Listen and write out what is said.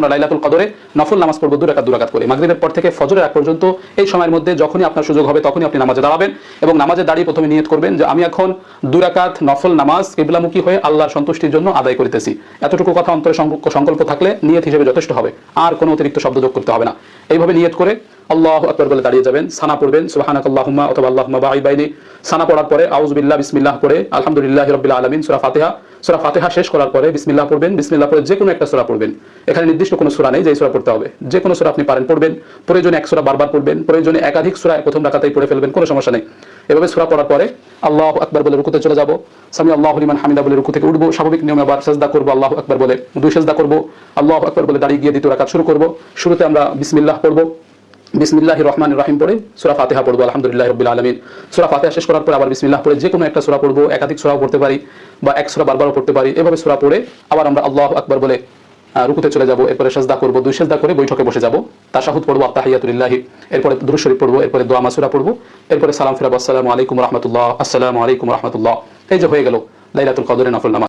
আমরা লাইলাতুল কদরে নফল নামাজ পড়বো 2 রাকাত করে। মাগরিবের পর থেকে ফজরের আগ পর্যন্ত এই সময়ের মধ্যে যখনই আপনার সুযোগ হবে তখনই আপনি নামাজে দাঁড়াবেন এবং নামাজে দাঁড়িয়ে প্রথমে নিয়ত করবেন যে আমি এখন 2 রাকাত নফল নামাজ কিবলামুখী হয়ে আল্লাহর সন্তুষ্টির জন্য আদায় করিতেছি। এতটুকু কথা অন্তরে সংকল্প থাকলে নিয়ত হিসেবে যথেষ্ট হবে, আর কোনো অতিরিক্ত শব্দ যোগ করতে হবে না। এইভাবে নিয়ত করে আল্লাহু আকবার বলে দাঁড়িয়ে যাবেন, সানা পড়বেন সুবহানাকাল্লাহুম্মা অথবা আল্লাহুম্মা বাঈদ বাইনি, সানা পড়ার পরে আউযু বিল্লাহ বিসমিল্লাহ পড়ে আলহামদুলিল্লাহি রাব্বিল আলামিন সূরা ফাতিহা শেষ করার পরে বিসমিল্লাহ পড়বেন, বিসমিল্লাহ পড়ে যে কোনো একটা সূরা পড়বেন। এখানে নির্দিষ্ট কোনো সূরা নেই যে সূরা পড়তে হবে, যে কোনো সূরা আপনি পারেন পড়বেন, প্রয়োজনে এক সূরা বারবার পড়বেন, প্রয়োজনে একাধিক সূরা প্রথম রাকাতেই পড়ে ফেলবেন, কোনো সমস্যা নেই। এভাবে সূরা পড়ার পরে আল্লাহু আকবার বলে রুকুতে চলে যাব, সামি আল্লাহু লিমান হামিদা বলে রুকু থেকে উঠবো, স্বাভাবিক নিয়মে আবার সিজদা করব, আল্লাহু আকবার বলে 2 সিজদা করব, আল্লাহু আকবার বলে দাঁড়িয়ে গিয়ে দ্বিতীয় রাকাত শুরু করব। শুরুতে আমরা বিসমিল্লাহ পড়ব, বিসমিল্লাহির রহমানির রহিম পড়ে সূরা ফাতিহা পড়ব আলহামদুলিল্লাহি রাব্বিল আলামিন। সূরা ফাতিহা শেষ করার পর আবার বিসমিল্লাহ পড়ে যে কোনো একটা সূরা পড়ব, একাধিক সূরাও পড়তে পারি বা এক সূরা বারবারও পড়তে পারি। এভাবে সূরা পড়ে আবার আমরা আল্লাহু আকবার বলে রুকুতে চলে যাব, এরপরে সিজদা করব, 2 সিজদা করে বৈঠকে বসে যাব, তাশাহুদ পড়ব আত্তাহিয়াতু লিল্লাহি, এরপরে দুরূদ শরীফ পড়ব, এরপরে দোয়া মাসুরা পড়ব, এরপরে সালাম ফিরাবো আসসালামু আলাইকুম ওয়া রাহমাতুল্লাহ, আসসালামু আলাইকুম ওয়া রাহমাতুল্লাহ। এই যে হয়ে গেল লাইলাতুল কদরের নফল নামাজ।